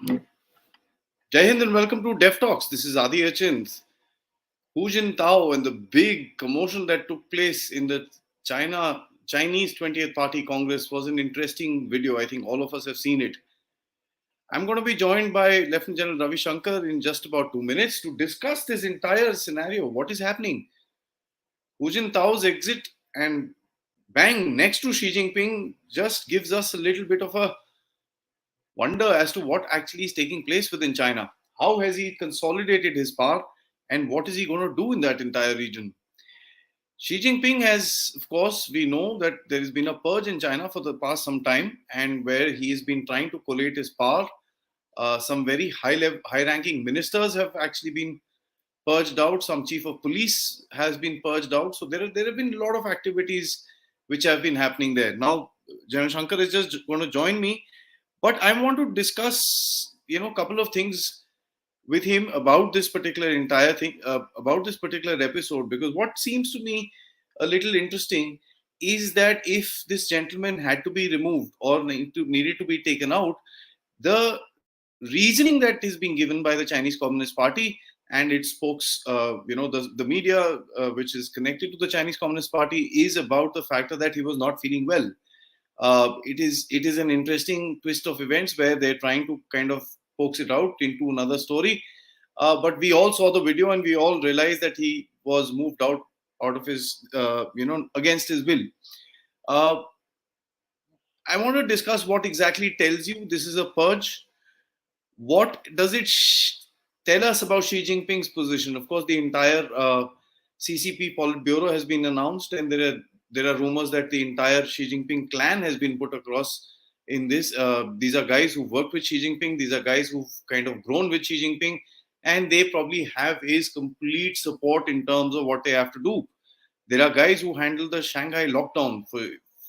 Jai Hind and welcome to Dev Talks. This is Aadi. Hu Jintao and the big commotion that took place in the Chinese 20th Party Congress was an interesting video. I think all of us have seen it. I'm going to be joined by Lieutenant General Ravi Shankar in just about 2 minutes to discuss this entire scenario. What is happening? Hu Jintao's exit and bang next to Xi Jinping just gives us a little bit of a wonder as to what actually is taking place within China. How has he consolidated his power and what is he going to do in that entire region? Xi Jinping has, of course, we know that there has been a purge in China for the past some time, and where he has been trying to collate his power. Some very high-ranking ministers have actually been purged out. Some chief of police has been purged out. So there have been a lot of activities which have been happening there. Now, General Shankar is just going to join me, but I want to discuss, a couple of things with him about this particular entire thing, about this particular episode, because what seems to me a little interesting is that if this gentleman had to be removed or needed to be taken out, the reasoning that is being given by the Chinese Communist Party and its spokes, the media which is connected to the Chinese Communist Party is about the factor that he was not feeling well. It is an interesting twist of events where they're trying to kind of pokes it out into another story. But we all saw the video and we all realized that he was moved out of his, against his will. I want to discuss what exactly tells you this is a purge. What does it tell us about Xi Jinping's position? Of course, the entire CCP Politburo has been announced, and there are rumors that the entire Xi Jinping clan has been put across in this. These are guys who worked with Xi Jinping. These are guys who've kind of grown with Xi Jinping, and they probably have his complete support in terms of what they have to do. There are guys who handle the Shanghai lockdown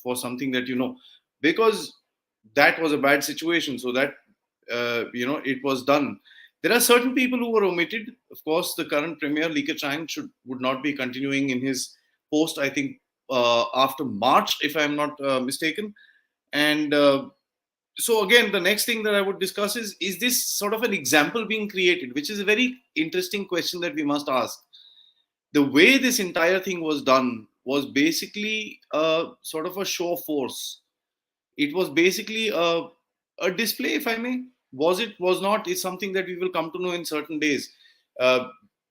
for something that because that was a bad situation. So that it was done. There are certain people who were omitted. Of course, the current premier Li Keqiang would not be continuing in his post. I think after March, if I'm not mistaken. And so again, the next thing that I would discuss is this sort of an example being created, which is a very interesting question that we must ask. The way this entire thing was done was basically sort of a show of force. It was basically a display, if I may. Was it, was not, is something that we will come to know in certain days.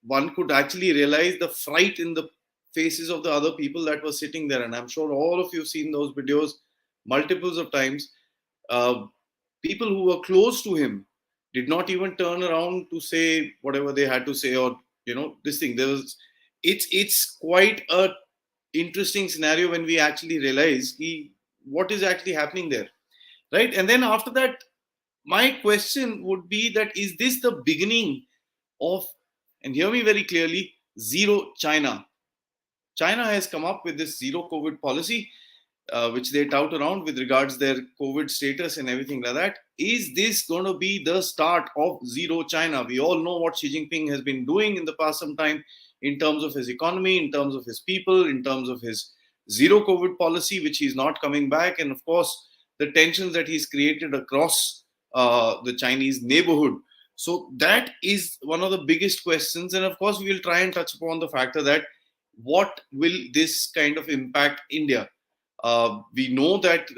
One could actually realize the fright in the faces of the other people that were sitting there. And I'm sure all of you have seen those videos multiples of times. People who were close to him did not even turn around to say whatever they had to say, or this thing. It's quite a interesting scenario when we actually realize what is actually happening there, right? And then after that, my question would be that is this the beginning of, and hear me very clearly, zero China? China has come up with this zero COVID policy, which they tout around with regards their COVID status and everything like that. Is this going to be the start of zero China? We all know what Xi Jinping has been doing in the past some time in terms of his economy, in terms of his people, in terms of his zero COVID policy, which he's not coming back. And of course, the tensions that he's created across the Chinese neighborhood. So that is one of the biggest questions. And of course, we will try and touch upon the factor that what will this kind of impact India? We know that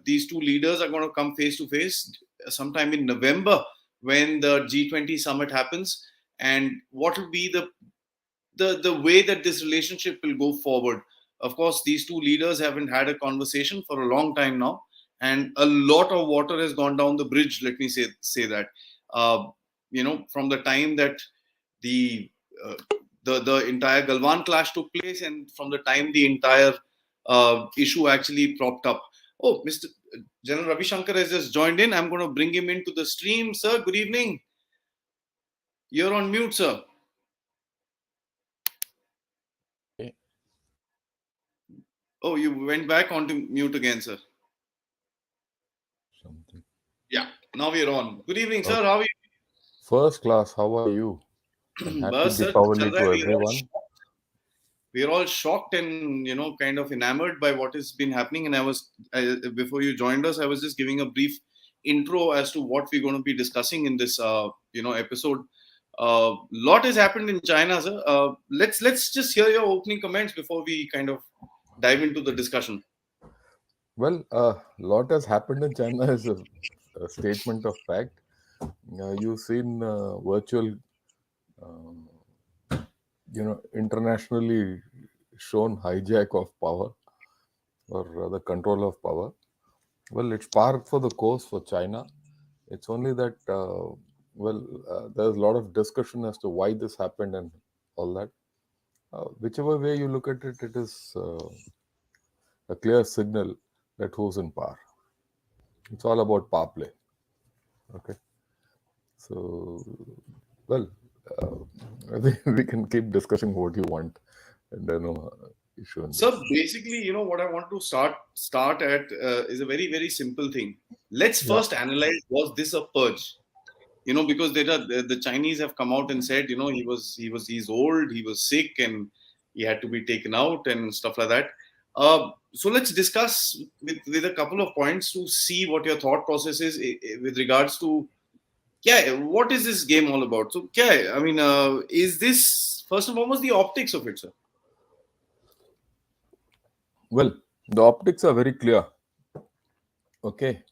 these two leaders are going to come face to face sometime in November when the G20 summit happens. And what will be the way that this relationship will go forward? Of course, these two leaders haven't had a conversation for a long time now, and a lot of water has gone down the bridge. Let me say that. From the time that the entire Galwan clash took place, and from the time the entire issue actually propped up. Oh, Mr. General Ravi Shankar has just joined in. I'm going to bring him into the stream. Sir, good evening. You're on mute, sir. Okay. Oh, you went back onto mute again, sir. Something. Yeah, now we're on. Good evening, sir. How are you? First class, how are you? And happy Deepavali to everyone. We are all shocked and kind of enamored by what has been happening. And before you joined us, I was just giving a brief intro as to what we're going to be discussing in this episode. Lot has happened in China, sir. Let's just hear your opening comments before we kind of dive into the discussion. Well, a lot has happened in China is a statement of fact. You've seen virtual, um, internationally shown hijack of power or rather control of power. Well, it's par for the course for China. It's only that, there's a lot of discussion as to why this happened and all that. Whichever way you look at it, it is a clear signal that who's in power. It's all about power play. Okay. So, well, I think we can keep discussing what you want, and then no issue in So this. basically, what I want to start at is a very very simple thing. Let's Yeah. first analyze, was this a purge? Because the Chinese have come out and said, he's old, he was sick, and he had to be taken out and stuff like that. So let's discuss with a couple of points to see what your thought process is with regards to, yeah, what is this game all about? So, yeah, I mean, is this first and foremost the optics of it, sir? Well, the optics are very clear. Okay.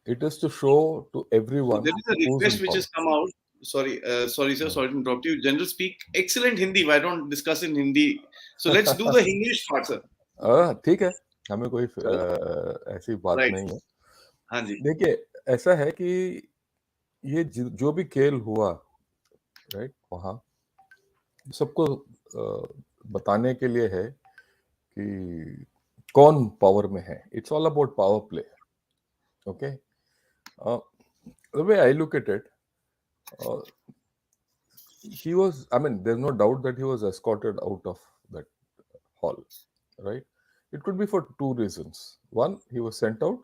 It is to show to So there everyone is a who's in request which power. has come out. Sorry, sir. Yeah. Sorry to interrupt you. General speak excellent Hindi. Why don't discuss in Hindi? So let's do the English part, sir. ठीक है, हमें कोई चलो, ऐसी बात right. नहीं है. हाँ जी. देखिए, ऐसा है कि ये जो भी खेल हुआ, राइट, वहाँ सबको बताने के लिए है कि कौन पावर में है. It's all about power play. Okay. The way I look at it, he was, I mean, there's no doubt that he was escorted out of that hall, right? It could be for two reasons. One, he was sent out,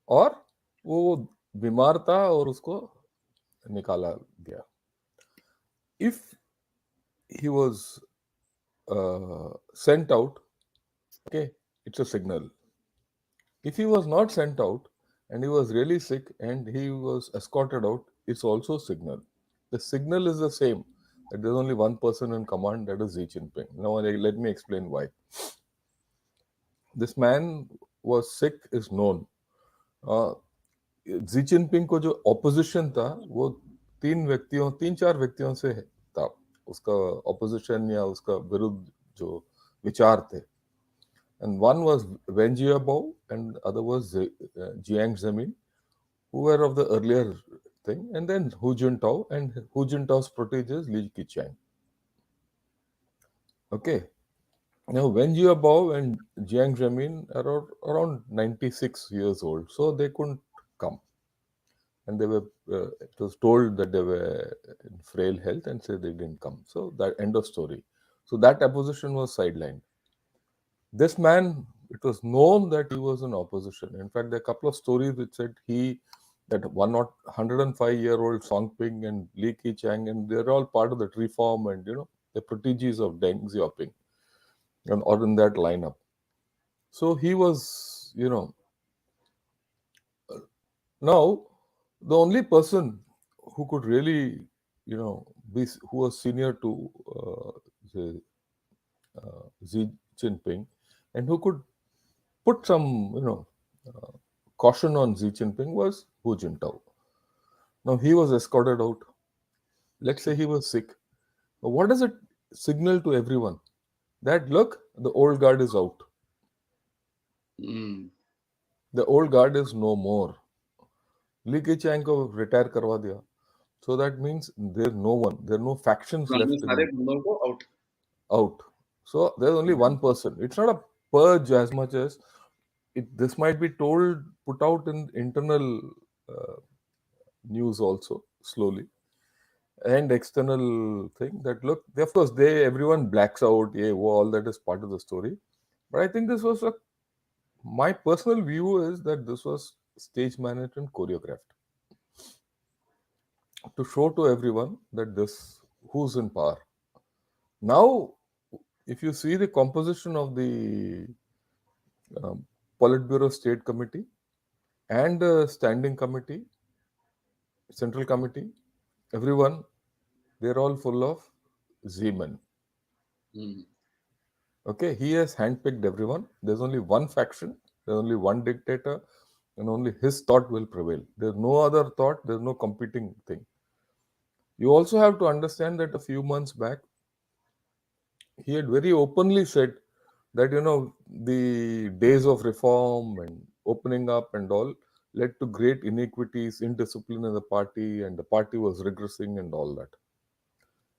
और वो बीमार था और उसको निकाला गया. If he was sent out, okay, it's a signal. If he was not sent out and he was really sick and he was escorted out, it's also a signal. The signal is the same, that there's only one person in command, that is Xi Jinping. Now let me explain why. This man was sick is known. Xi Jinping को जो opposition था वो तीन चार व्यक्तियों से था. उसका ऑपोजिशन या उसका विरुद्ध जो विचार थे. And one was Wen Jiabao and other was Jiang Zemin, who were of the earlier thing, and then Hu Jintao and Hu Jintao's proteges Li Keqiang. Okay. Now, Wen Jiabao and Jiang Zemin are around 96 years old, so they couldn't come. And they were, it was told that they were in frail health, and so they didn't come. So that end of story. So that opposition was sidelined. This man, it was known that he was in opposition. In fact, there are a couple of stories which said that 105-year-old Song Ping and Li Keqiang, and they're all part of that reform and, the proteges of Deng Xiaoping, and or in that lineup. So he was, now the only person who could really, who was senior to the, Xi Jinping, and who could put some, caution on Xi Jinping was Hu Jintao. Now he was escorted out. Let's say he was sick. What does it signal to everyone? That look, the old guard is out. Mm. The old guard is no more. Li Keqiang को retire करवा दिया. So that means there's no one. There are no factions हमने left सारे in बंदों को out. out. So there's only one person. It's not a purge as much as this might be put out in internal uh, news also slowly, and external thing that look, of course, everyone blacks out. Yeah, all that is part of the story. But I think this was my personal view is that this was stage managed and choreographed to show to everyone that this who's in power. Now, if you see the composition of the Politburo State Committee, and standing committee, central committee, everyone, they're all full of Z-men. Mm. Okay, he has handpicked everyone. There's only one faction, there's only one dictator, and only his thought will prevail. There's no other thought, there's no competing thing. You also have to understand that a few months back, he had very openly said that, the days of reform and opening up and all led to great inequities, indiscipline in the party, and the party was regressing and all that.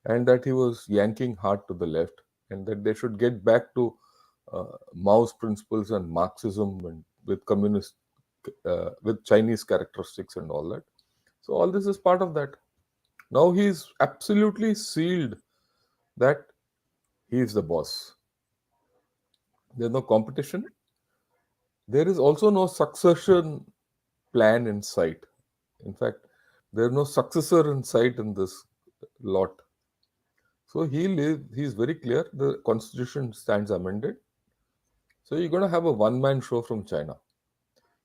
And that he was yanking hard to the left, and that they should get back to Mao's principles and Marxism and with communist, with Chinese characteristics and all that. So all this is part of that. Now he's absolutely sealed that he is the boss. There's no competition. There is also no succession plan in sight. In fact, there's no successor in sight in this lot. So he's very clear. The constitution stands amended. So you're going to have a one-man show from China.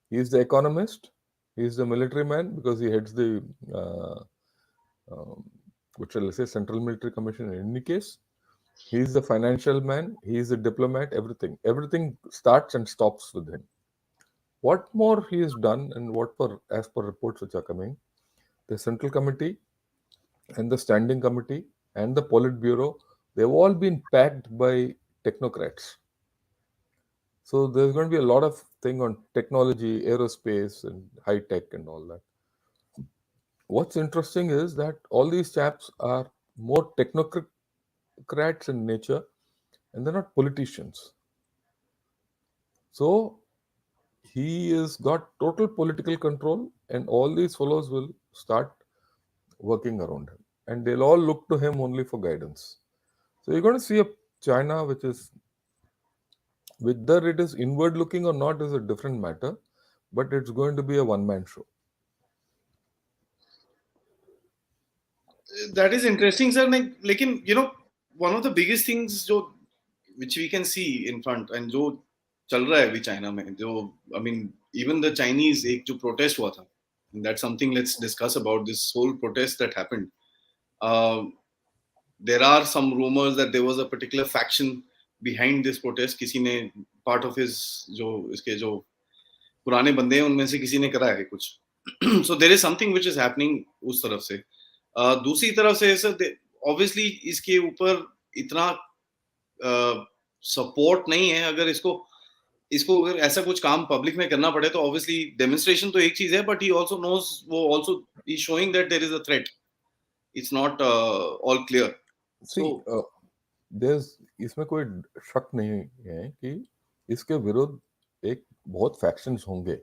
He's the economist. He's the military man because he heads the, uh, um, what shall I say, Central Military Commission in any case. He's the financial man. He's the diplomat. Everything starts and stops with him. What more he has done, and as per reports which are coming, the Central Committee and the Standing Committee and the Politburo, they've all been packed by technocrats. So there's going to be a lot of thing on technology, aerospace, and high tech and all that. What's interesting is that all these chaps are more technocrats in nature, and they're not politicians. So he has got total political control, and all these fellows will start working around him, and they'll all look to him only for guidance. So you're going to see a China which is, whether it is inward looking or not is a different matter, but it's going to be a one man show. That is interesting, sir. Like, one of the biggest things which we can see in front and जो चल रहा है अभी China में जो I mean even the Chinese एक जो protest हुआ था, and that's something let's discuss about this whole protest that happened. Uh, there are some rumors that there was a particular faction behind this protest. किसी ने part of his जो इसके जो पुराने बंदे हैं उनमें से किसी ने करा है कुछ. So there is something which is happening उस तरफ से. दूसरी तरफ से सर ऑब्वियसली इसके ऊपर इतना सपोर्ट नहीं है. अगर इसको इसको अगर ऐसा कुछ काम पब्लिक में करना पड़े तो ऑब्वियसली डेमोन्स्ट्रेशन तो एक चीज है, बट ही आल्सो नोज, वो also he showing that there is a threat. It's not all clear. See, so there's इसमें कोई शक नहीं है कि इसके विरुद्ध एक बहुत फैक्शंस होंगे.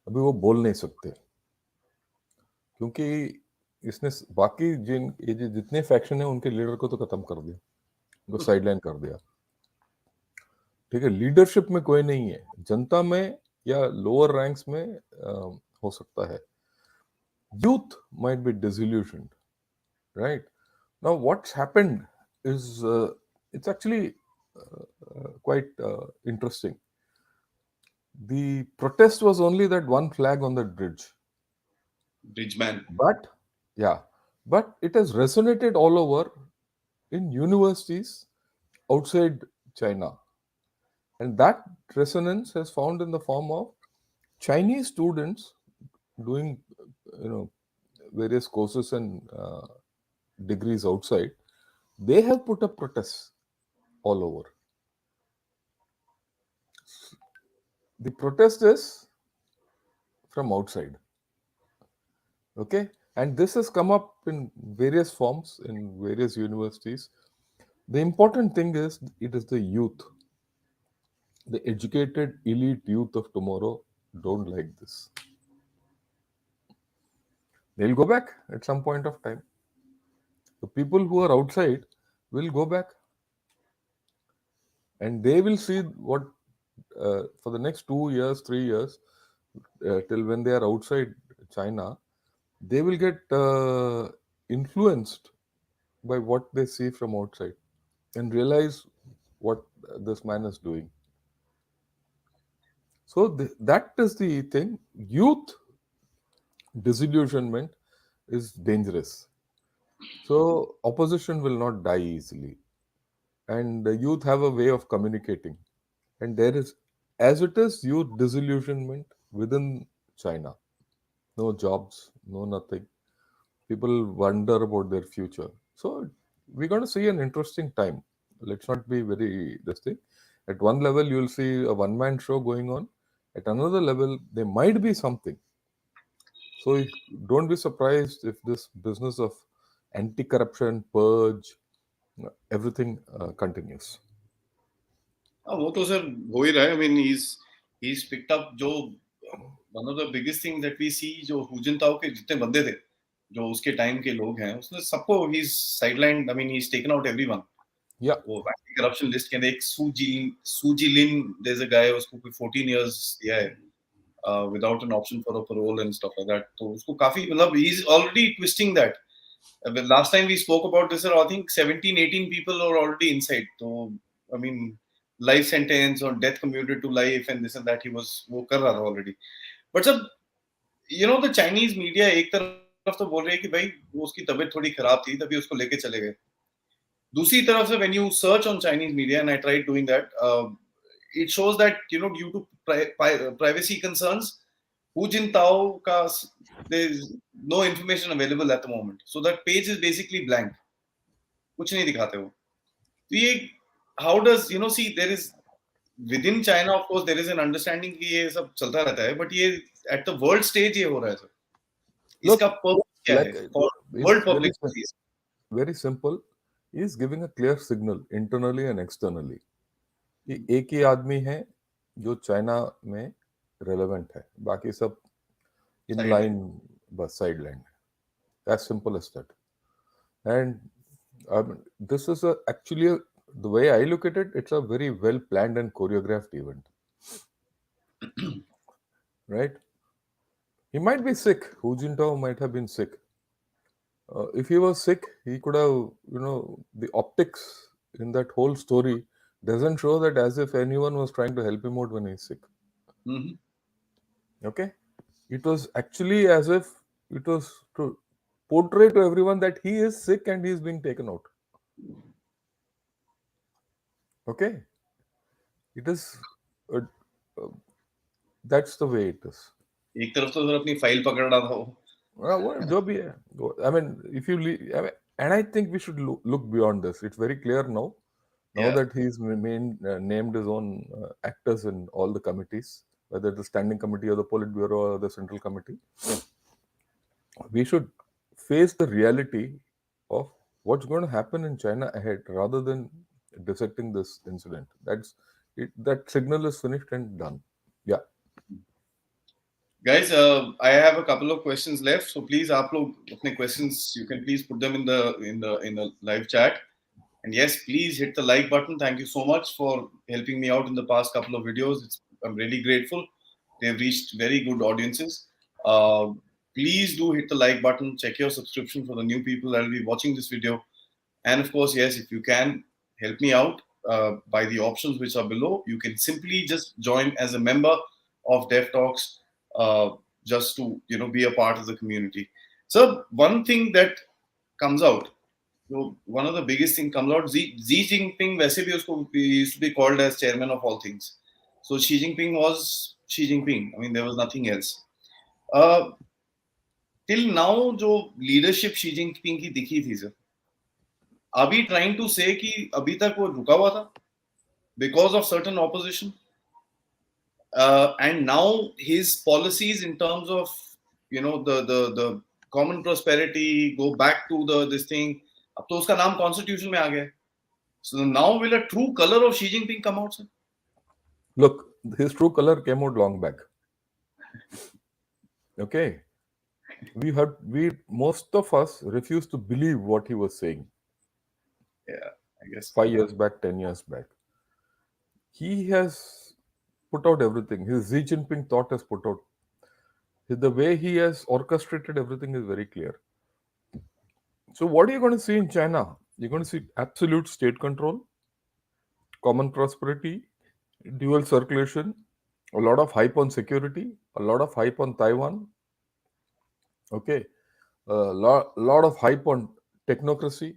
अभी वो बोल नहीं सकते क्योंकि इसने बाकी ये जितने फैक्शन है उनके लीडर को तो खत्म कर दिया, उनको साइडलाइन कर दिया. ठीक है, लीडरशिप में कोई नहीं है. जनता में या लोअर रैंक्स में हो सकता है. Youth might be disillusioned, right? Now what's happened is, it's actually quite interesting. The protest was only that one flag on that bridge, bridge man. but yeah, but it has resonated all over in universities outside China, and that resonance has found in the form of Chinese students doing, you know, various courses and degrees outside. They have put up protests all over. The protest is from outside. Okay, and this has come up in various forms in various universities. The important thing is it is the youth, the educated elite youth of tomorrow don't like this. They'll go back at some point of time. The people who are outside will go back, and they will see what, for the next 2 years, 3 years, till when they are outside China, they will get influenced by what they see from outside and realize what this man is doing. So that is the thing. Youth disillusionment is dangerous. So opposition will not die easily, and the youth have a way of communicating. And there is, as it is, youth disillusionment within China. No jobs, no nothing. People wonder about their future. So we're going to see an interesting time. Let's not be very this thing. At one level, you will see a one-man show going on. At another level, there might be something. So don't be surprised if this business of anti-corruption, purge, everything continues. हाँ वो तो sir हो ही रहा है. I mean he's picked up जो one of the biggest things that we see, जो who जिनताओ के जितने बंदे थे जो उसके टाइम के लोग हैं उसने सबको he's sidelined. I mean he's taken out everyone. Yeah. वो एंटी करप्शन लिस्ट के अंदर एक सूजी लिन there's a guy उसको कोई 14 years दिया है without an option for a parole and stuff like that. तो उसको काफी मतलब he's already twisting that. Last time we spoke about this, I think 17, 18 people are already inside. So, I mean, life sentence or death commuted to life and this and that, he was वो कर रहा था already. But sir, you know, the Chinese media एक तरफ तो बोल रहे हैं कि भाई वो उसकी तबीयत थोड़ी खराब थी तभी उसको लेके चले गए. दूसरी तरफ से when you search on Chinese media, and I tried doing that, it shows that, you know, due to privacy concerns, Hu Jintao ka there is no information available at the moment. So that page is basically blank. कुछ नहीं दिखाते वो. तो ये how does, you know, see there is within China of course there is an understanding कि ये सब चलता रहता है, but ये at the world stage ये हो रहा है सर. Look, इसका purpose क्या like है for world public policy? very simple. He is giving a clear signal internally and externally कि एक ही आदमी है जो चाइना में रेलेवेंट है, बाकी सब इन लाइन बस साइड लाइन है. As simple as that. And this is actually the way I look at it. It's a very well planned and choreographed event, right? He might be sick. Hu Jintao might have been sick. If he was sick, he could have, you know, the optics in that whole story doesn't show that as if anyone was trying to help him out when he's sick. Mm-hmm. Okay? It was actually as if it was to portray to everyone that he is sick and he is being taken out. Okay? It is, uh, that's the way it is. एक तरफ तो sir अपनी file पकड़ रहा था वो. जो भी है. I mean, if you and I think we should look beyond this. It's very clear now. Now that he's named his own actors in all the committees, whether the standing committee or the Politburo or the central committee, we should face the reality of what's going to happen in China ahead rather than dissecting this incident. That's it. That signal is finished and done. Yeah. Guys, I have a couple of questions left, so please, आप लोग अपने questions you can please put them in the live chat. And yes, please hit the like button. Thank you so much for helping me out in the past couple of videos. I'm really grateful. They've reached very good audiences. Please do hit the like button. Check your subscription for the new people that will be watching this video. And of course, yes, if you can help me out by the options which are below, you can simply just join as a member of Dev Talks, just to, you know, be a part of the community. So one thing that comes out, so one of the biggest thing comes out, Xi Jinping वैसे भी उसको used to be called as chairman of all things. So Xi Jinping was Xi Jinping. I mean, there was nothing else. Till now, जो leadership Xi Jinping की दिखी थी sir, are we trying to say कि अभी तक वो रुका हुआ था because of certain opposition? And now his policies in terms of, you know, the common prosperity, go back to this thing. अब तो उसका नाम constitution में आ गया. So now will a true color of Xi Jinping come out, sir? Look, his true color came out long back. Okay. Most of us refused to believe what he was saying. Yeah, I guess 5 years back, 10 years back. He has put out everything. His Xi Jinping thought has put out. The way he has orchestrated everything is very clear. So what are you going to see in China? You're going to see absolute state control, common prosperity, dual circulation, A lot of hype on security, a lot of hype on Taiwan. Okay, lot of hype on technocracy,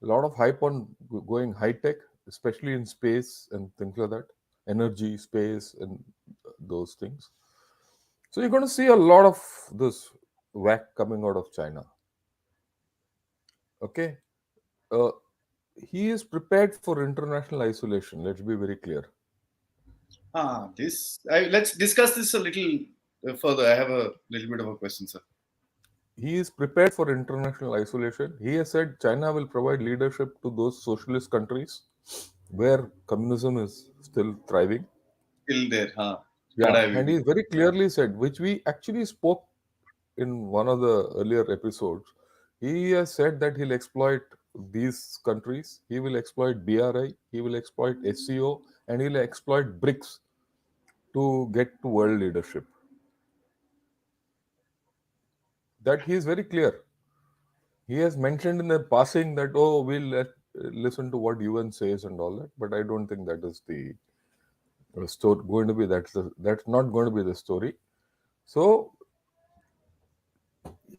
a lot of hype on going high tech, especially in space and things like that, energy, space, and those things. So you're going to see a lot of this whack coming out of China. Okay, uh, he is prepared for international isolation. Let's be very clear. Let's discuss this a little further. I have a little bit of a question, sir. He is prepared for international isolation. He has said China will provide leadership to those socialist countries where communism is still thriving. Till there, huh? That Yeah, I and agree. he very clearly said, which we actually spoke in one of the earlier episodes. He has said that he'll exploit these countries. He will exploit BRI. He will exploit SCO, and he'll exploit BRICS to get to world leadership. That he is very clear. He has mentioned in the passing that listen to what UN says and all that, but I don't think that is the story going to be. That's not going to be the story. So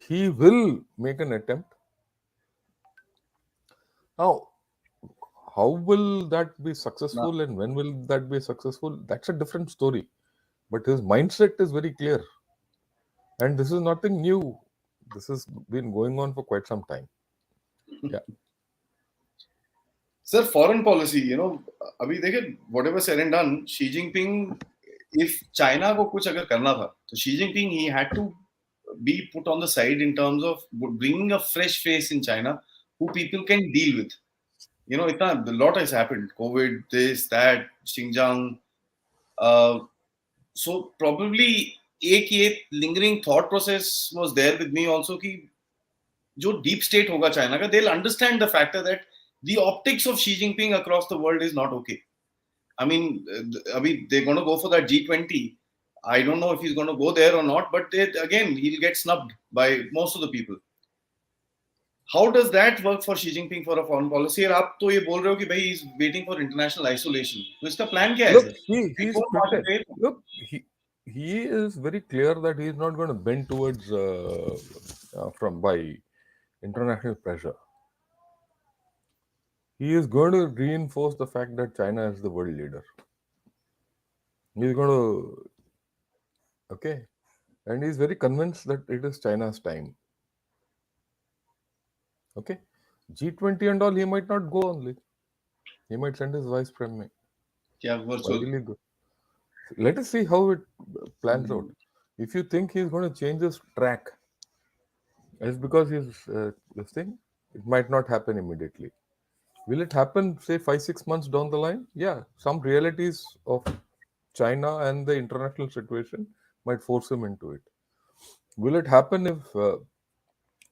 he will make an attempt. Now, how will that be No. successful and when will that be successful? That's a different story. But his mindset is very clear, and this is nothing new. This has been going on for quite some time. Yeah. Sir, foreign policy, अभी देखिए whatever said and done, Xi Jinping, if China को कुछ अगर करना था, तो Xi Jinping he had to be put on the side in terms of bringing a fresh face in China who people can deal with. A lot has happened. COVID, this, that, Xinjiang. Uh, so probably एक ये lingering thought process was there with me also कि जो deep state होगा China का, they'll understand the factor that the optics of Xi Jinping across the world is not okay. I mean, they're going to go for that G20. I don't know if he's going to go there or not, but again, he'll get snubbed by most of the people. How does that work for Xi Jinping for a foreign policy? और आप तो ये बोल रहे हो कि भाई he's waiting for international isolation. तो इसका plan क्या है Look, sir? We he's don't want to prepared. pay. Look, he is very clear that he is not going to bend towards from by international pressure. He is going to reinforce the fact that China is the world leader. He is going to okay, and he is very convinced that it is China's time. Okay, G20 and all, he might not go only. He might send his vice premier. क्या Why virtual? will he go? Let us see how it plans out. If you think he's going to change his track, it's because he's this thing. It might not happen immediately. Will it happen, say, 5 6 months down the line? Yeah, some realities of China and the international situation might force him into it. Will it happen if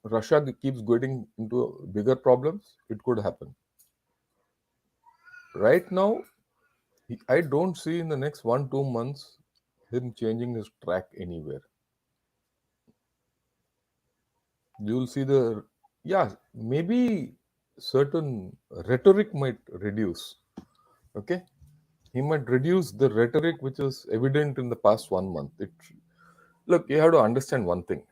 Russia keeps getting into bigger problems? It could happen. Right now, I don't see in the next 1 2 months him changing his track anywhere. You'll see maybe certain rhetoric might reduce. Okay, he might reduce the rhetoric which is evident in the past 1 month. Look, you have to understand one thing.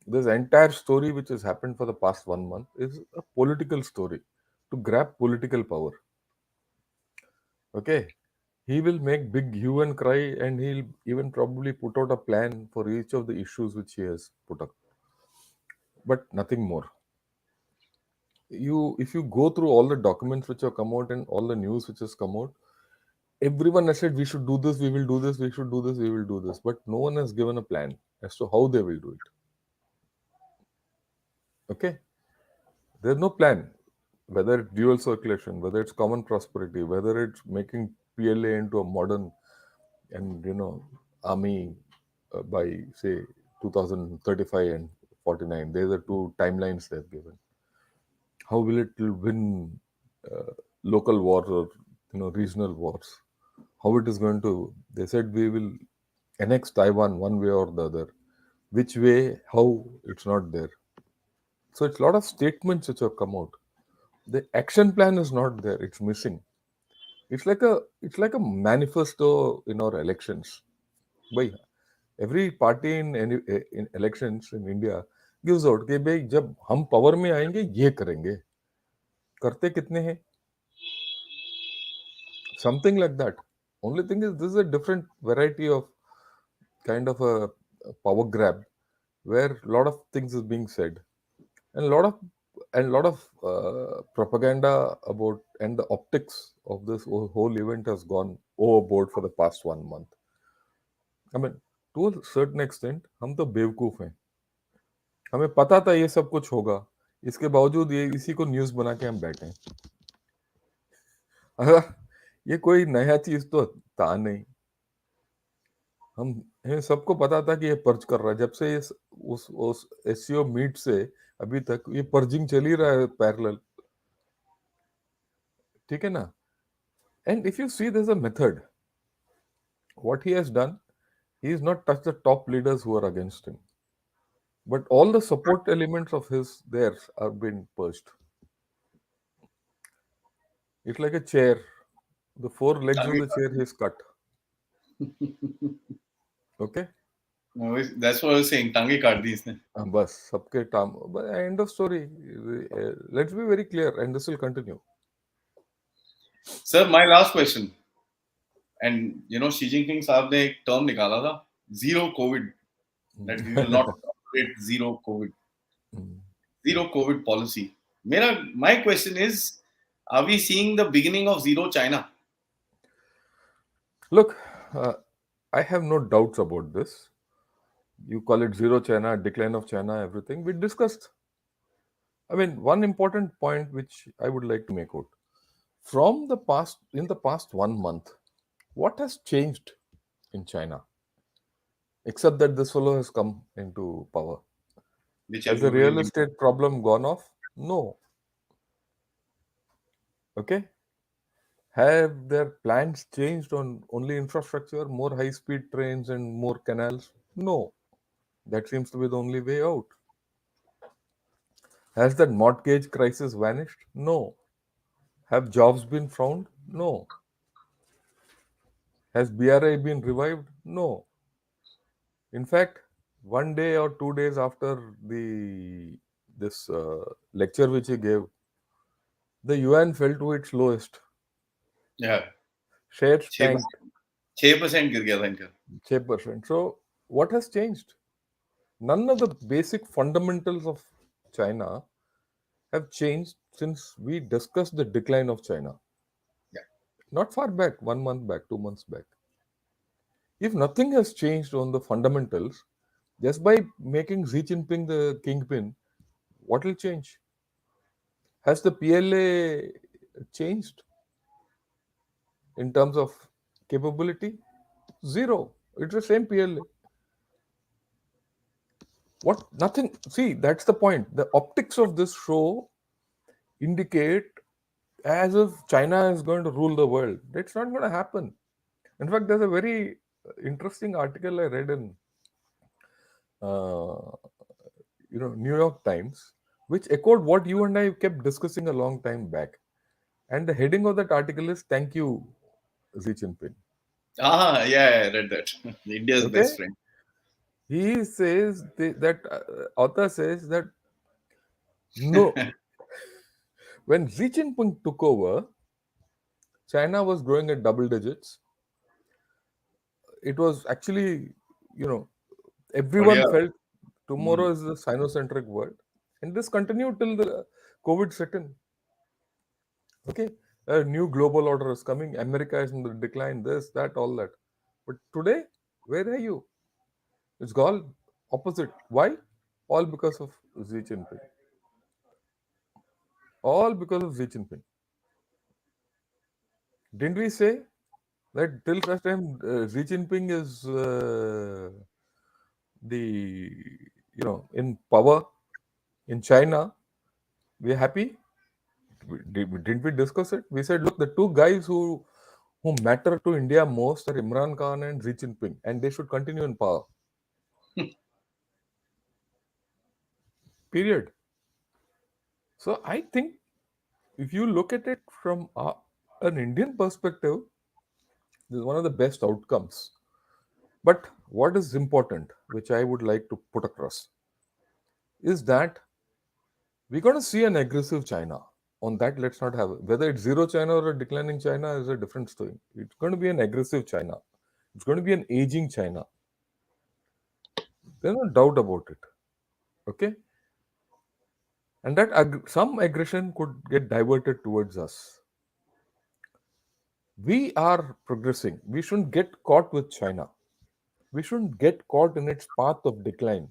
This entire story which has happened for the past 1 month is a political story to grab political power. Okay, he will make big hue and cry, and he'll even probably put out a plan for each of the issues which he has put up, but nothing more. If you go through all the documents which have come out and all the news which has come out, everyone has said we should do this, we will do this, we should do this, we will do this, but no one has given a plan as to how they will do it. Okay, there's no plan, whether it's dual circulation, whether it's common prosperity, whether it's making PLA into a modern and army by say 2035 and 49. These are two timelines they've given. How will it win uh, local wars or regional wars? How it is going to? They said we will annex Taiwan one way or the other. Which way? How? It's not there. So it's a lot of statements which have come out. The action plan is not there. It's missing. It's like a manifesto in our elections. भाई every party in elections in India gives out कि भाई जब हम power में आएंगे ये करेंगे, करते कितने हैं? Something like that. Only thing is this is a different variety of kind of a power grab where a lot of things is being said and a lot of propaganda about, and the optics of this whole event has gone overboard for the past 1 month. I mean, to a certain extent हम तो बेवकूफ हैं, हमें पता था ये सब कुछ होगा, इसके बावजूद ये इसी को न्यूज बना के हम बैठे हैं। अगर ये कोई नया चीज तो था नहीं, हम हमें सबको पता था कि ये पर्ज कर रहा है। जब से ये उस एससीओ मीट से अभी तक ये पर्जिंग चल ही रहा है पैरेलल, ठीक है ना? And if you see there is a method, what he has done, he has not touched the top leaders who are against him, but all the support elements of his theirs are been purged. It's like a chair, the four legs of टांगे the chair he's cut. Okay. That's what I was saying. टांगे काट दी इसने. बस सबके टाम, end of story. Let's be very clear, and this will continue. Sir, my last question. And Xi Jinping साहब ने एक टर्म निकाला था, zero COVID, that we will not tolerate zero COVID policy. My question is, are we seeing the beginning of zero China? Look, I have no doubts about this. You call it zero China, decline of China, everything we discussed. I mean, one important point which I would like to make out from the past, in the past 1 month, what has changed in China, except that this fellow has come into power? Which Has the real everybody estate problem gone off? No. Okay. Have their plans changed on only infrastructure, more high speed trains and more canals? No. That seems to be the only way out. Has that mortgage crisis vanished? No. Have jobs been found? No. Has BRI been revived? No. In fact, 1 day or 2 days after this lecture which he gave, the yuan fell to its lowest. yeah, Shares 6% tanked 6% गिर गया था इनका. 6%. So, what has changed? None of the basic fundamentals of China have changed since we discussed the decline of China. Yeah. Not far back, 1 month back, 2 months back. If nothing has changed on the fundamentals, just by making Xi Jinping the kingpin, what will change? Has the PLA changed in terms of capability? Zero. It's the same PLA. What? Nothing. See, that's the point. The optics of this show indicate as if China is going to rule the world. That's not going to happen. In fact, there's a very interesting article I read in uh, New York Times, which echoed what you and I kept discussing a long time back. And the heading of that article is "Thank you, Xi Jinping." Yeah, I read that. India's Okay, best friend. he says that author says that no, when Xi Jinping took over, China was growing at double digits. It was actually, you know, बढ़िया. everyone felt Hmm. tomorrow is a Sino-centric world, and this continued till the COVID set in. Okay, a new global order is coming. America is in the decline. This, that, all that. But today, where are you? It's gone opposite. Why? All because of Xi Jinping. All because of Xi Jinping. Didn't we say that till such time Xi Jinping is the in power in China, we're happy? Didn't we discuss it? We said, look, the two guys who matter to India most are Imran Khan and Xi Jinping, and they should continue in power. Period. So I think if you look at it from an Indian perspective, this is one of the best outcomes But what is important, which I would like to put across, is that we're going to see an aggressive China. On that, let's not have whether it's zero China or a declining China is a different story. It's going to be an aggressive China. It's going to be an aging China. There's no doubt about it. Okay, and that some aggression could get diverted towards us. We are progressing. We shouldn't get caught with China. We shouldn't get caught in its path of decline.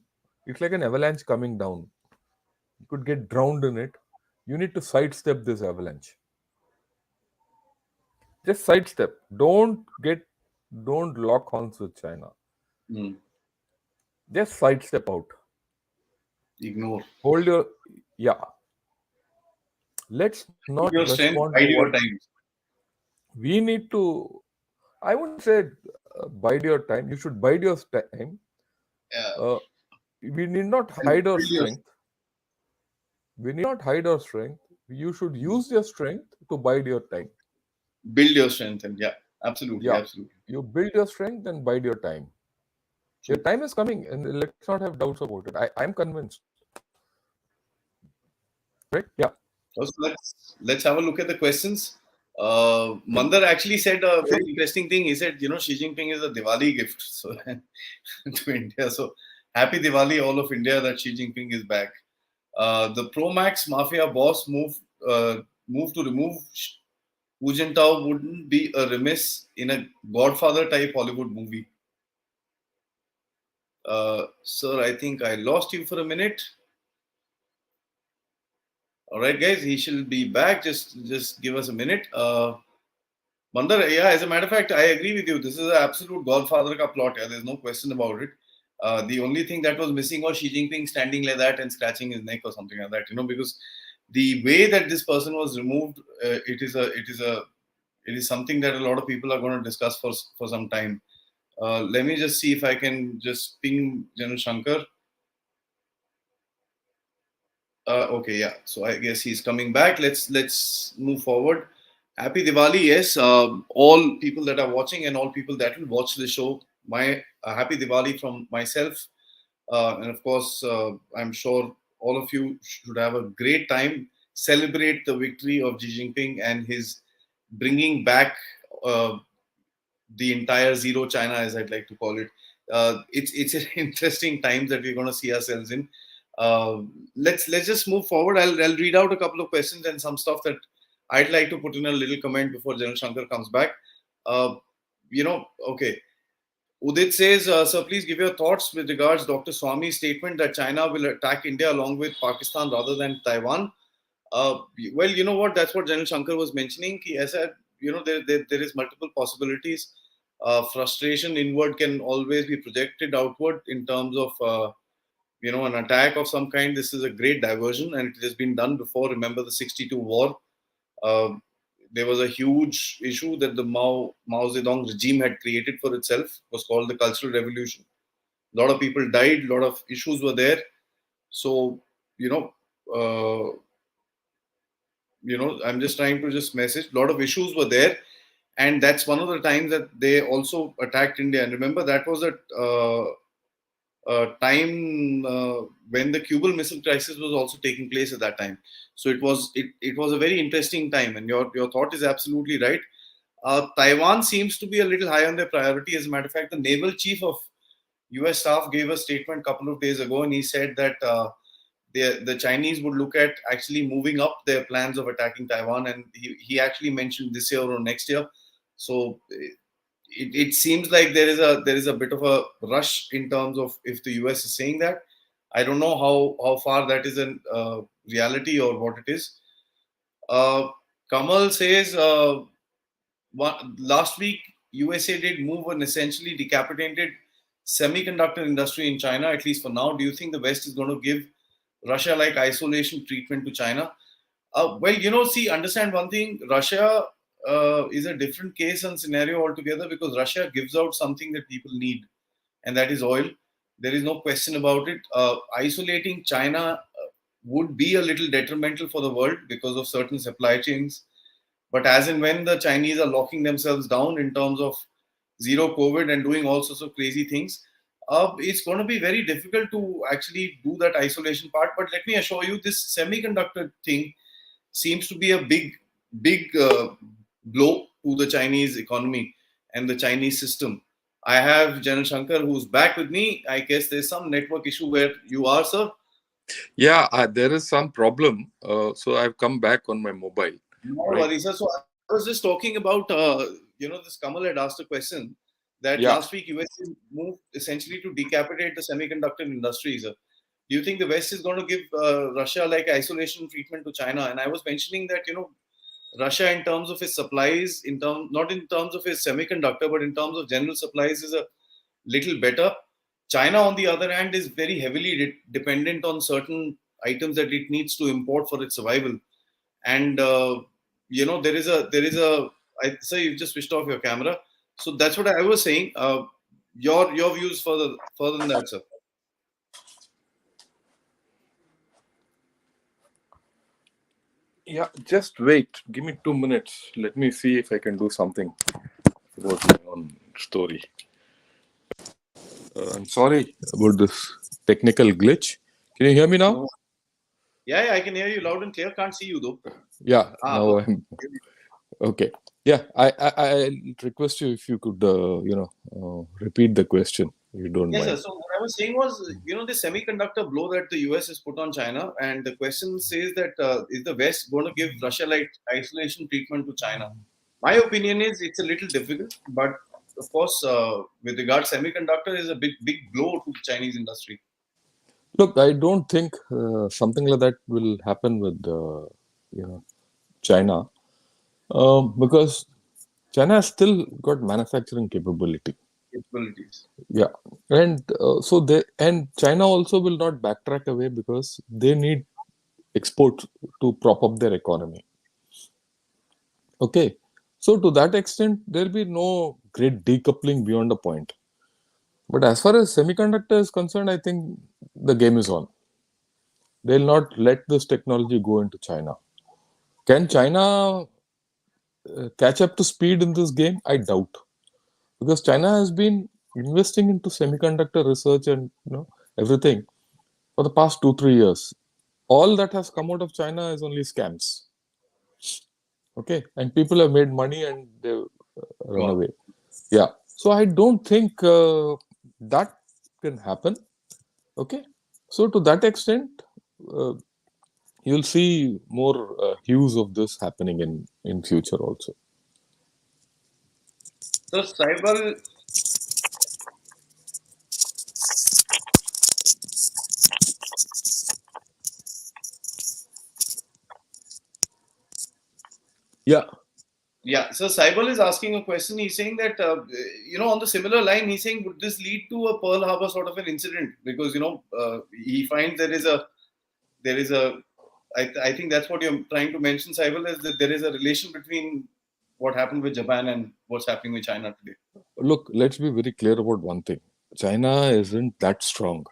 It's like an avalanche coming down. You could get drowned in it. You need to sidestep this avalanche. Just sidestep. Don't lock horns with China. Hmm. Just sidestep out. Ignore. Hold your, yeah. Let's Keep not your strength, respond to bide what your time. we need to. I wouldn't say bide your time. You should bide your time. Yeah. Uh, we need not And hide our build your, strength. We need not hide our strength. You should use your strength to bide your time. build your strength, and yeah, absolutely, Yeah. absolutely. You build your strength and bide your time. Your True. time is coming, and let's not have doubts about it. I'm convinced. Right? Yeah. So let's have a look at the questions. Mandar actually said a very interesting thing. He said, Xi Jinping is a Diwali gift so to India. So happy Diwali, all of India, that Xi Jinping is back. The Pro Max Mafia boss move to remove Hu Jintao wouldn't be a remiss in a Godfather type Hollywood movie. Sir, I think I lost you for a minute. All right, guys, he shall be back. Just give us a minute. Mandar, yeah, as a matter of fact, I agree with you. This is an absolute Godfather ka plot. Yeah, there's no question about it. The only thing that was missing was Xi Jinping standing like that and scratching his neck or something like that. Because the way that this person was removed, it is something that a lot of people are going to discuss for some time. Let me just see if I can just ping General Shankar. Okay, yeah. So I guess he's coming back. Let's move forward. Happy Diwali, yes. All people that are watching and all people that will watch the show. My happy Diwali from myself, and of course, I'm sure all of you should have a great time. Celebrate the victory of Xi Jinping and his bringing back uh, the entire zero China, as I'd like to call it. It's an interesting times that we're going to see ourselves in. Uh, let's just move forward. I'll read out a couple of questions and some stuff that I'd like to put in a little comment before General Shankar comes back. Uh, okay. Udit says, sir, please give your thoughts with regards Dr. Swami's statement that China will attack India along with Pakistan rather than Taiwan. Uh, well, you know what? That's what General Shankar was mentioning. As I, there is multiple possibilities. Frustration inward can always be projected outward in terms of an attack of some kind. This is a great diversion, and it has been done before. Remember the '62 war. Uh, there was a huge issue that the Mao Zedong regime had created for itself. It was called the Cultural Revolution. A lot of people died. A lot of issues were there. So you know. I'm just trying to just message. A lot of issues were there, and that's one of the times that they also attacked India. And remember, that was a time when the Cuban Missile Crisis was also taking place at that time. So it was a very interesting time, and your thought is absolutely right. Taiwan seems to be a little high on their priority. As a matter of fact, the naval chief of U.S. staff gave a statement a couple of days ago, and he said that the Chinese would look at actually moving up their plans of attacking Taiwan, and he actually mentioned this year or next year. So it seems like there is a bit of a rush in terms of if the US is saying that. I don't know how far that is in reality or what it is. Kamal says last week USA did move an essentially decapitated semiconductor industry in China, at least for now. Do you think the West is going to give Russia like isolation treatment to China? Well, see, understand one thing. Russia is a different case and scenario altogether because Russia gives out something that people need, and that is oil. There is no question about it. Isolating China would be a little detrimental for the world because of certain supply chains. But as and when the Chinese are locking themselves down in terms of zero COVID and doing all sorts of crazy things, it's going to be very difficult to actually do that isolation part. But let me assure you, this semiconductor thing seems to be a big blow to the Chinese economy and the Chinese system. I have General Shankar who's back with me. I guess there's some network issue where you are, sir. Yeah, there is some problem. So I've come back on my mobile, No right? worries, sir. So I was just talking about, this Kamal had asked a question that Yeah. last week US moved essentially to decapitate the semiconductor industry, sir. Do you think the West is going to give Russia like isolation treatment to China? And I was mentioning that, Russia, in terms of its supplies, not in terms of its semiconductor, but in terms of general supplies, is a little better. China, on the other hand, is very heavily dependent on certain items that it needs to import for its survival. And there is a. I say you've just switched off your camera. So that's what I was saying. Your views further than that, sir. Yeah, just wait. Give me 2 minutes. Let me see if I can do something about my own story. I'm sorry about this technical glitch. Can you hear me now? No. Yeah, I can hear you loud and clear. Can't see you though. Yeah, Ah, now perfect. I'm okay. Yeah, I request you if you could, repeat the question, if you don't Yes, sir. mind. So what I was saying was, the semiconductor blow that the US has put on China, and the question says that is the West going to give Russia like isolation treatment to China? My opinion is it's a little difficult, but of course, with regard semiconductor is a big blow to the Chinese industry. Look, I don't think something like that will happen with, China, because China has still got manufacturing capability. Capabilities. Yeah, and so they and China also will not backtrack away because they need export to prop up their economy. Okay, so to that extent, there'll be no great decoupling beyond a point. But as far as semiconductor is concerned, I think the game is on. They'll not let this technology go into China. Can China catch up to speed in this game? I doubt, because China has been investing into semiconductor research and everything for the past 2 3 years. All that has come out of China is only scams. Okay, and people have made money and they run Gone. away. Yeah, so I don't think that can happen. Okay, so to that extent, uh, you'll see more hues of this happening in future also. So cyber, Yeah, yeah. So Saibal is asking a question. He's saying that on the similar line, he's saying would this lead to a Pearl Harbor sort of an incident? Because he finds there is a I think that's what you're trying to mention, Saibal, is that there is a relation between what happened with Japan and what's happening with China today. look, let's be very clear about one thing. China isn't that strong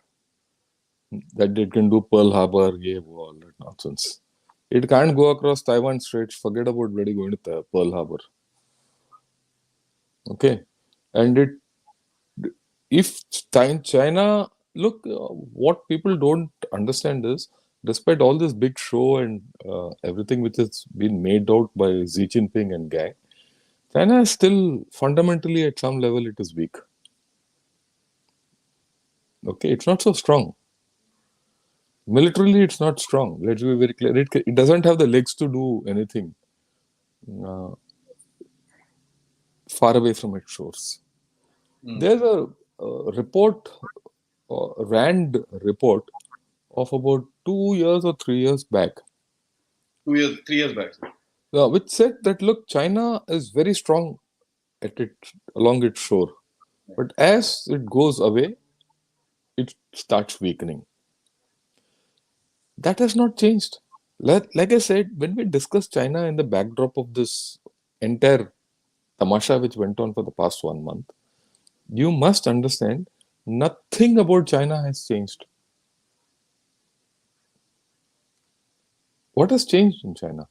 that it can do Pearl Harbor, yeah, all that nonsense. It can't go across Taiwan Straits. Forget about bloody going to Pearl Harbor. Okay, and if China, look, what people don't understand is, despite all this big show and everything which has been made out by Xi Jinping and gang, China is still fundamentally at some level it is weak. Okay, it's not so strong. Militarily, it's not strong. Let's be very clear. It doesn't have the legs to do anything uh, far away from its shores. Mm. There's a report, RAND report of about 2 years or 3 years back, 2 years, 3 years back. which said that look, China is very strong at it along its shore, but as it goes away, it starts weakening. That has not changed. Like I said, when we discuss China in the backdrop of this entire tamasha which went on for the past 1 month, you must understand nothing about China has changed. What has changed in China?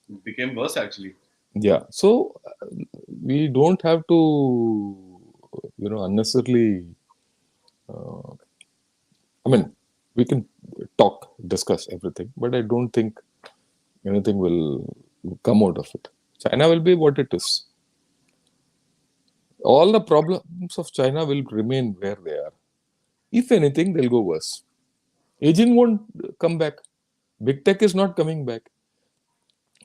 It became worse actually. Yeah. So we don't have to, unnecessarily. I mean, we can talk, discuss everything, but I don't think anything will come out of it. China will be what it is. All the problems of China will remain where they are. If anything, they'll go worse. Aging won't come back. Big tech is not coming back.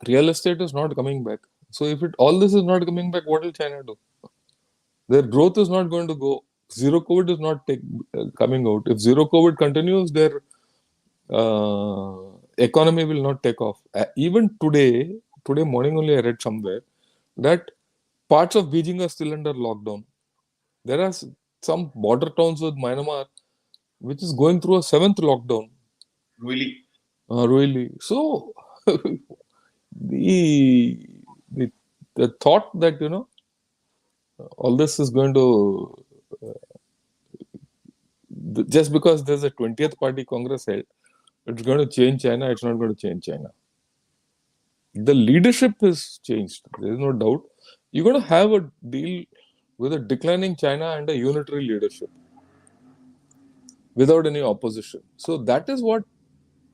Real estate is not coming back. So if all this is not coming back, what will China do? Their growth is not going to go. Zero COVID is not coming out. If zero COVID continues, their economy will not take off. Even today morning only I read somewhere that parts of Beijing are still under lockdown. There are some border towns with Myanmar which is going through a seventh lockdown. Really? Really. So the, the the thought that all this is going to just because there's a 20th party Congress held, it's going to change China. It's not going to change China. The leadership has changed. There is no doubt. You're going to have a deal with a declining China and a unitary leadership without any opposition. So that is what,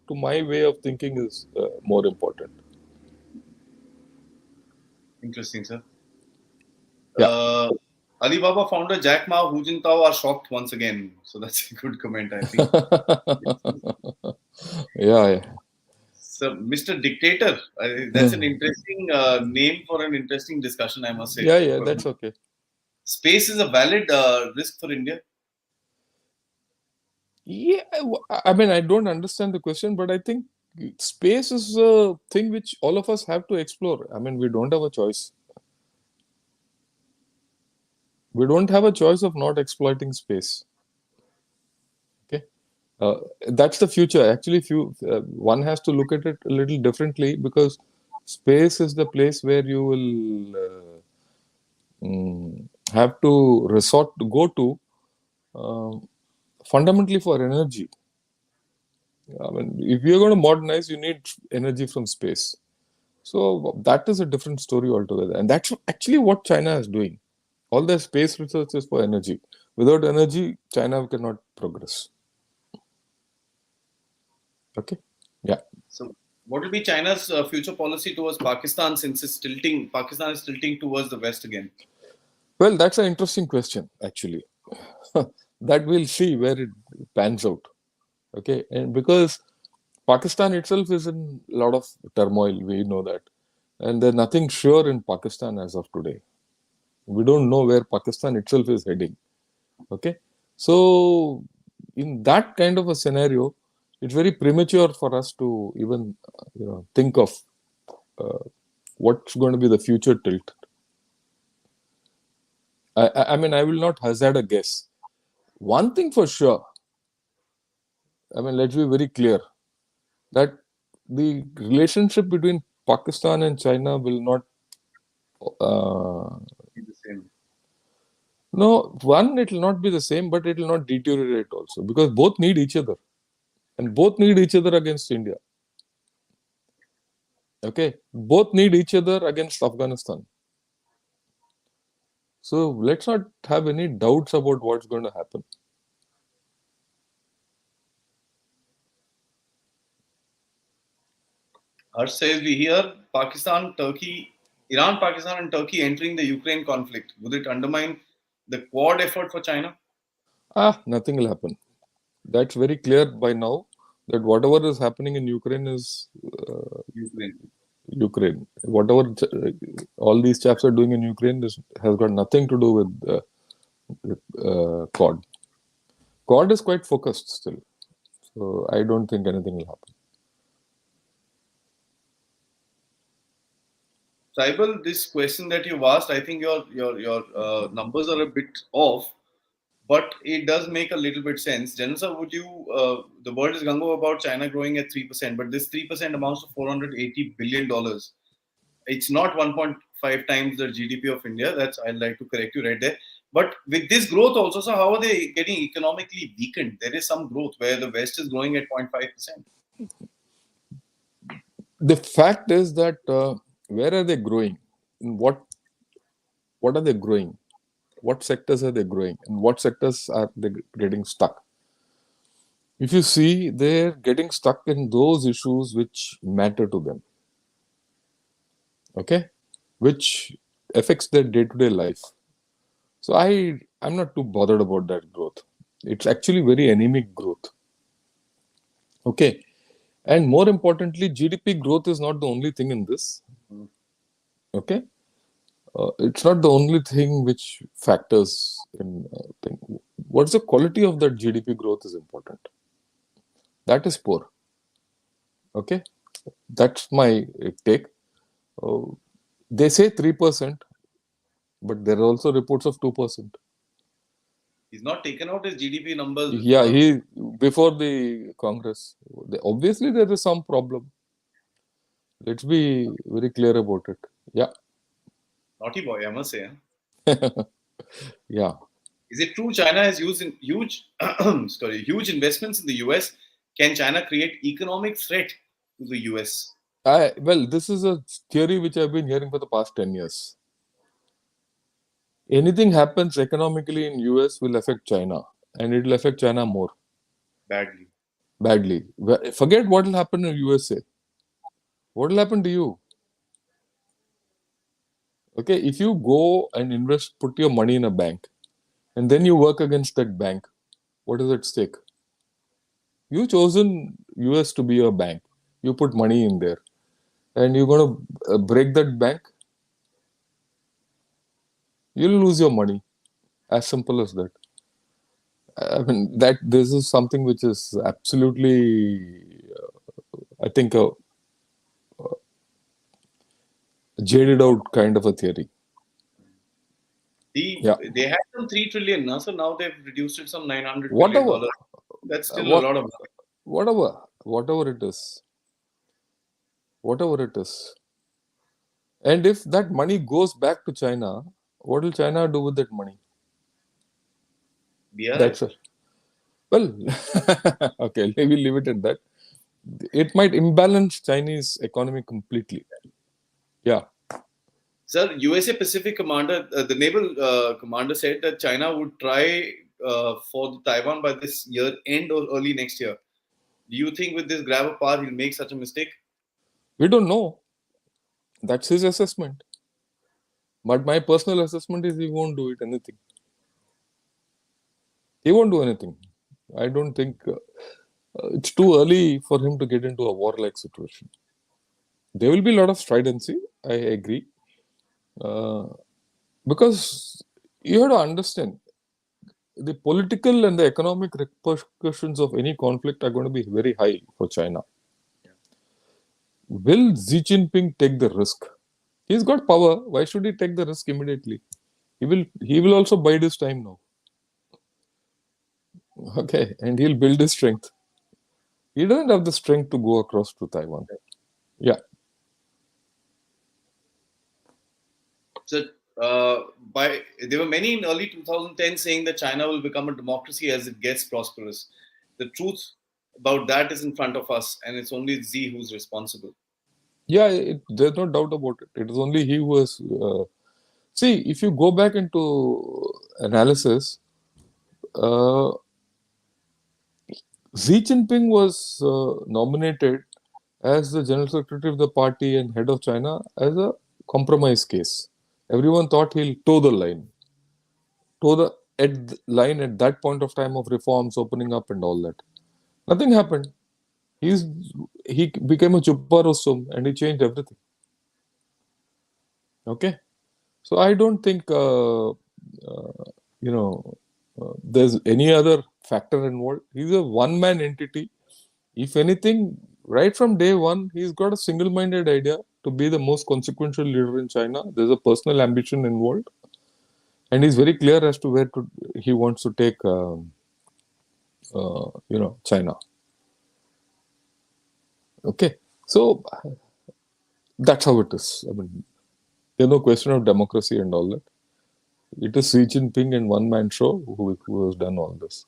to my way of thinking, is more important. Interesting, sir. Yeah. Alibaba founder Jack Ma, Hu Jintao are shocked once again. So that's a good comment, I think. Yeah. So, Mr. Dictator, that's an interesting name for an interesting discussion, I must say. Yeah, that's okay. Space is a valid risk for India. Yeah, I mean, I don't understand the question, but I think space is a thing which all of us have to explore. I mean, we don't have a choice. We don't have a choice of not exploiting space. Okay, that's the future. Actually, one has to look at it a little differently, because space is the place where you will have to go to fundamentally for energy. I mean, if you're going to modernize, you need energy from space. So that is a different story altogether. And that's actually what China is doing. All their space research is for energy. Without energy, China cannot progress. Okay? Yeah. So, what will be China's future policy towards Pakistan, since Pakistan is tilting towards the West again? Well, that's an interesting question, actually. That we'll see where it pans out. Okay? And because Pakistan itself is in a lot of turmoil, we know that. And there's nothing sure in Pakistan as of today. We don't know where Pakistan itself is heading. Okay, so in that kind of a scenario, it's very premature for us to even think of what's going to be the future tilt. I mean, I will not hazard a guess. One thing for sure, I mean, let's be very clear that the relationship between Pakistan and China will not. Be the same. No, one, it will not be the same, but it will not deteriorate also, because both need each other, and both need each other against India. Okay, both need each other against Afghanistan. So let's not have any doubts about what's going to happen. Harsh says we hear Iran, Pakistan, and Turkey entering the Ukraine conflict. Would it undermine the Quad effort for China? Nothing will happen. That's very clear by now, that whatever is happening in Ukraine is Ukraine. Whatever all these chaps are doing in Ukraine has got nothing to do with Quad. Quad is quite focused still. So I don't think anything will happen. Saibal, this question that you've asked, I think your numbers are a bit off, but it does make a little bit sense. Janasa, would you? The world is gung ho about China growing at 3%, but this 3% amounts to $480 billion. It's not 1.5 times the GDP of India. I'd like to correct you right there. But with this growth also, so how are they getting economically weakened? There is some growth where the West is growing at 0.5%. The fact is that where are they growing? In what What are they growing? What sectors are they growing? And what sectors are they getting stuck? If you see, they're getting stuck in those issues which matter to them, okay? Which affects their day-to-day life. So I'm not too bothered about that growth. It's actually very anemic growth. Okay. And more importantly, GDP growth is not the only thing in this. Okay. It's not the only thing which factors in thing. What's the quality of that GDP growth is important. That is poor. Okay. That's my take. Uh, they say 3%, but there are also reports of 2%. He's not taken out his GDP numbers Yeah, before. he before the Congress. Obviously, there is some problem. Let's be very clear about it. Yeah, Naughty boy, I must say. yeah. Is it true China has used huge, huge investments in the US? Can China create economic threat to the US? Well, this is a theory which I've been hearing for the past 10 years. Anything happens economically in US will affect China, and it will affect China more Badly. badly. Forget what will happen in USA. What will happen to you? Okay, if you go and invest, put your money in a bank, and then you work against that bank, what is at stake? You chosen US to be your bank. You put money in there, and you're going to break that bank. You'll lose your money. As simple as that. I mean, that this is something which is absolutely, I think, a jaded out kind of a theory. Yeah. They had some 3 trillion now, so now they've reduced it some $900 billion. Whatever, That's still a what, lot of money. whatever it is, whatever it is. And if that money goes back to China, what will China do with that money? Be alright. That's it. Well, okay, we will leave it at that. It might imbalance Chinese economy completely. Yeah. Sir, USA Pacific commander, the naval commander said that China would try for Taiwan by this year end or early next year. Do you think with this grab of power he'll make such a mistake? We don't know. That's his assessment. But my personal assessment is he won't do it anything. He won't do anything. I don't think it's too early for him to get into a warlike situation. There will be a lot of stridency. I agree. Because you have to understand the political and the economic repercussions of any conflict are going to be very high for China. Will Xi Jinping take the risk? He's got power. Why should he take the risk immediately? He will also bide his time now. Okay, and he'll build his strength. He doesn't have the strength to go across to Taiwan. Yeah. So, there were many in early 2010 saying that China will become a democracy as it gets prosperous. The truth about that is in front of us, and it's only Xi who's responsible. Yeah, there's no doubt about it. It is only he who has. See, if you go back into analysis, uh, Xi Jinping was nominated as the general secretary of the party and head of China as a compromise case. Everyone thought he'll toe the line at that point of time of reforms opening up and all that. Nothing happened. He became a chuparosum and he changed everything. Okay, so I don't think there's any other factor involved. He's a one-man entity. If anything, right from day one, he's got a single-minded idea to be the most consequential leader in China. There's a personal ambition involved, and he's very clear as to where he wants to take, China. Okay, so that's how it is. I mean, there's no question of democracy and all that. It is Xi Jinping and one-man show who has done all this.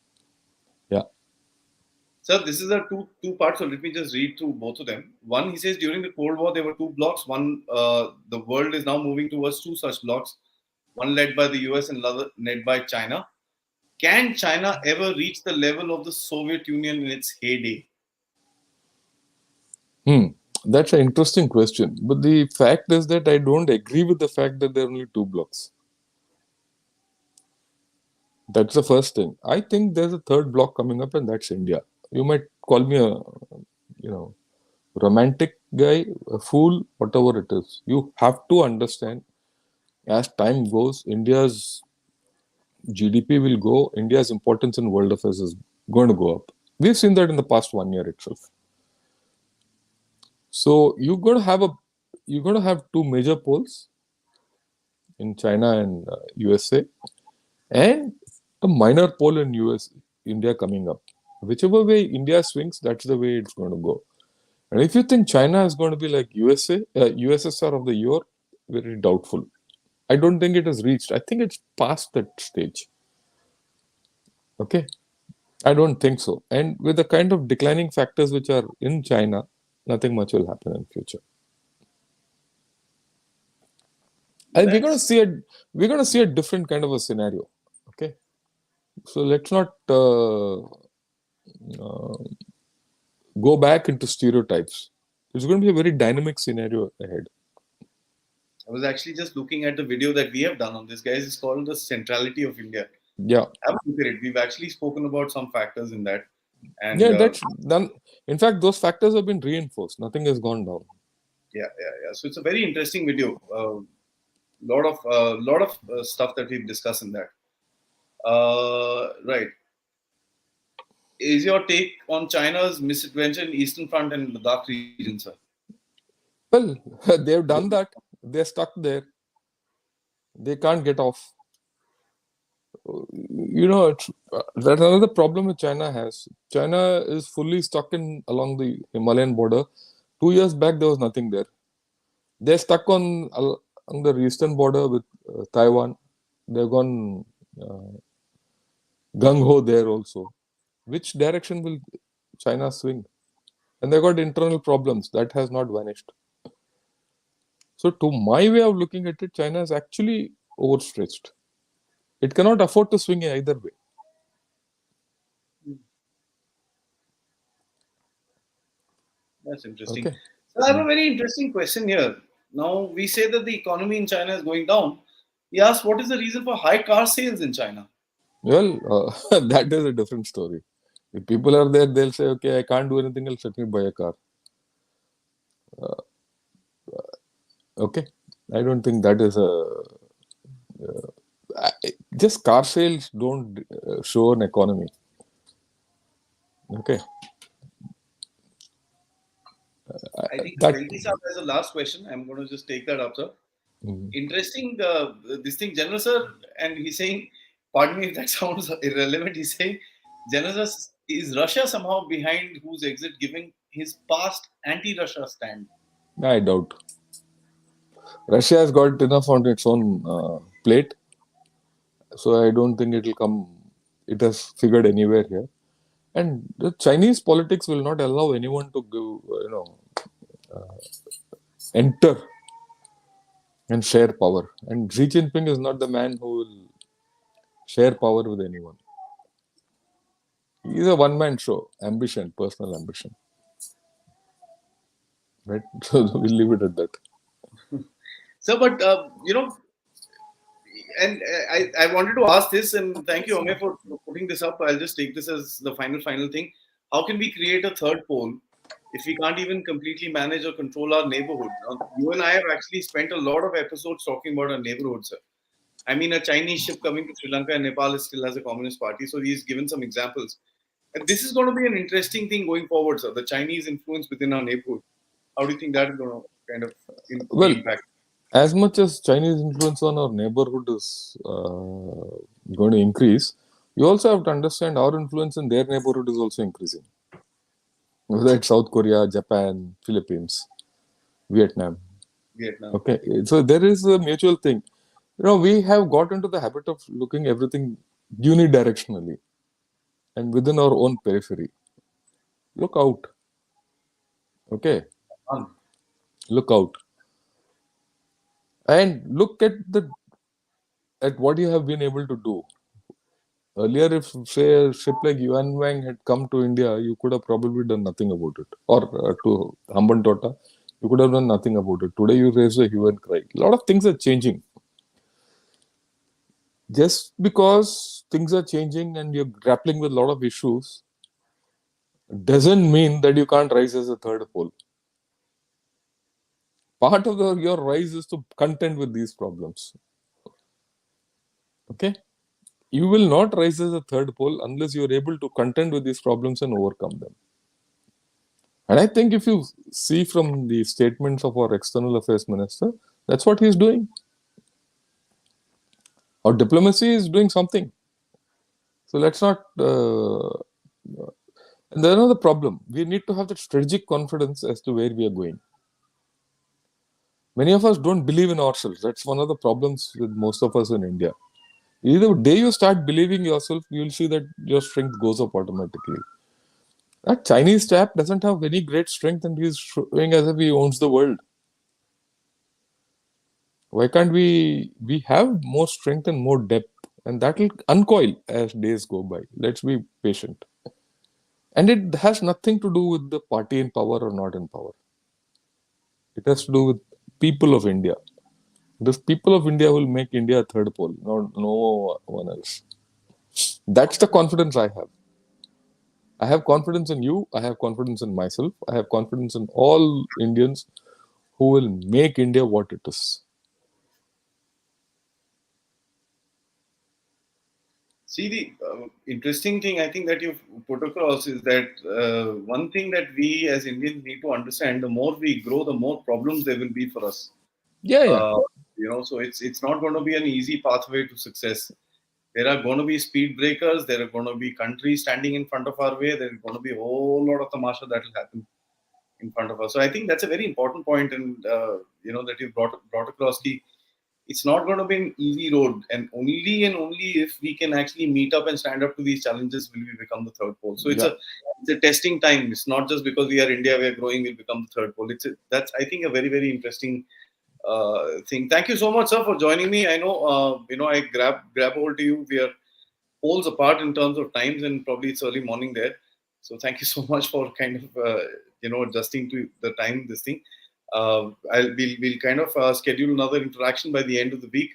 Yeah. Sir, this is a two parts, so let me just read through both of them. One, he says during the Cold War there were two blocks. One, the world is now moving towards two such blocks. one led by the US and another led by China. Can China ever reach the level of the Soviet Union in its heyday? Hmm. That's an interesting question. But the fact is that I don't agree with the fact that there are only two blocks. That's the first thing. I think there's a third block coming up, and that's India. You might call me a, you know, romantic guy, a fool, whatever it is. You have to understand as time goes, India's GDP will go, India's importance in world affairs is going to go up. We've seen that in the past 1 year itself. So you're going to have two major poles in China and USA, and a minor pole in US India coming up. Whichever way India swings, that's the way it's going to go. And if you think China is going to be like USSR of the year, very doubtful. I don't think it has reached. I think it's past that stage. Okay, I don't think so. And with the kind of declining factors which are in China, nothing much will happen in future. And That's we're going to see a different kind of a scenario. Okay, so let's not go back into stereotypes. It's going to be a very dynamic scenario ahead. I was actually just looking at the video that we have done on this, guys. It's called The Centrality of India. Yeah, Have a look at it. We've actually spoken about some factors in that. And yeah, that's done. In fact, those factors have been reinforced. Nothing has gone down. yeah. So it's a very interesting video. Lot of stuff that we've discussed in that. Right. Is your take on China's misadventure in Eastern Front and Ladakh region, sir? Well, they've done that. They're stuck there. They can't get off. That's another problem with China has. China is fully stuck in along the Himalayan border. 2 years back, there was nothing there. They're stuck on the eastern border with Taiwan. They've gone gung ho there also. Which direction will China swing? And they got internal problems that has not vanished. So, to my way of looking at it, China is actually overstretched. It cannot afford to swing either way. That's interesting. Okay. So I have a very interesting question here. Now we say that the economy in China is going down. He asked, what is the reason for high car sales in China? Well, that is a different story. If people are there, they'll say, okay, I can't do anything else, let me buy a car. Okay. I don't think that is just car sales don't show an economy. Okay. I think That. Velti Saab has a last question. I'm going to just take that up, sir. Mm. Interesting, this thing, General Sir, and he's saying, pardon me if that sounds irrelevant, he's saying, General Sir, is Russia somehow behind whose exit giving his past anti-Russia stand? I doubt. Russia has got enough on its own plate, so I don't think it will come. It has figured anywhere here, and the Chinese politics will not allow anyone to give, enter and share power. And Xi Jinping is not the man who will share power with anyone. He's a one-man show. Ambition, personal ambition, right? So we'll leave it at that. So, but, and I wanted to ask this, and thank you, Ame, for putting this up. I'll just take this as the final thing. How can we create a third pole if we can't even completely manage or control our neighborhood? You and I have actually spent a lot of episodes talking about our neighborhood, sir. I mean, a Chinese ship coming to Sri Lanka and Nepal still has a communist party. So he's given some examples. And this is going to be an interesting thing going forward, sir. The Chinese influence within our neighborhood. How do you think that is going to kind of be Well, impacted? as much as Chinese influence on our neighborhood is going to increase, you also have to understand our influence in their neighborhood is also increasing. Whether it's South Korea, Japan, Philippines, Vietnam. Vietnam. Okay, so there is a mutual thing. We have got into the habit of looking everything unidirectionally and within our own periphery. Look out. Okay, look out. And look at the at what you have been able to do. Earlier, if say a ship like Yuan Wang had come to India, you could have probably done nothing about it. Or to Hambantota, you could have done nothing about it. Today, you raise a hue and cry. A lot of things are changing. Just because things are changing and you're grappling with a lot of issues doesn't mean that you can't rise as a third pole. Part of your rise is to contend with these problems. Okay? You will not rise as a third pole unless you are able to contend with these problems and overcome them. And I think if you see from the statements of our external affairs minister, that's what he's doing. Our diplomacy is doing something. So let's not. And there's another problem. We need to have that strategic confidence as to where we are going. Many of us don't believe in ourselves. That's one of the problems with most of us in India. Either day you start believing yourself, you'll see that your strength goes up automatically. That Chinese chap doesn't have any great strength and he's showing as if he owns the world. Why can't we have more strength and more depth? And that will uncoil as days go by. Let's be patient. And it has nothing to do with the party in power or not in power. It has to do with people of India. The people of India will make India a third pole, no one else. That's the confidence I have. I have confidence in you. I have confidence in myself. I have confidence in all Indians who will make India what it is. See, the interesting thing I think that you've put across is that one thing that we as Indians need to understand: the more we grow, the more problems there will be for us. Yeah. Uh, so it's not going to be an easy pathway to success. There are going to be speed breakers. There are going to be countries standing in front of our way. There is going to be a whole lot of tamasha that will happen in front of us. So I think that's a very important point, and that you brought across. It's not going to be an easy road, and only if we can actually meet up and stand up to these challenges will we become the third pole. So it's a testing time. It's not just because we are India, we are growing, we'll become the third pole. That's I think a very very interesting thing. Thank you so much, sir, for joining me. I know I grab hold to you. We are poles apart in terms of times, and probably it's early morning there. So thank you so much for kind of adjusting to the time. This thing. We'll kind of schedule another interaction by the end of the week.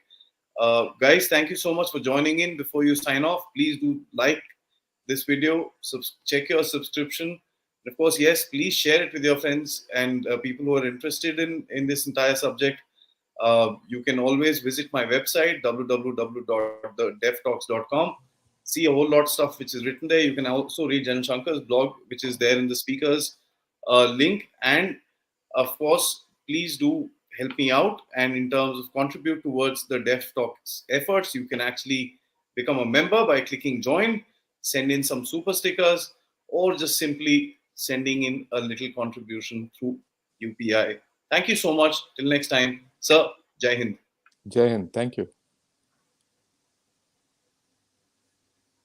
Guys, thank you so much for joining in. Before you sign off, please do like this video, check your subscription. And of course, yes, please share it with your friends and people who are interested in this entire subject. You can always visit my website, www.devtalks.com. See a whole lot of stuff which is written there. You can also read Jan Shankar's blog, which is there in the speakers link. And of course, please do help me out. And in terms of contribute towards the Dev Talks efforts, you can actually become a member by clicking join, send in some super stickers, or just simply sending in a little contribution through UPI. Thank you so much. Till next time, sir. Jai Hind. Jai Hind. Thank you.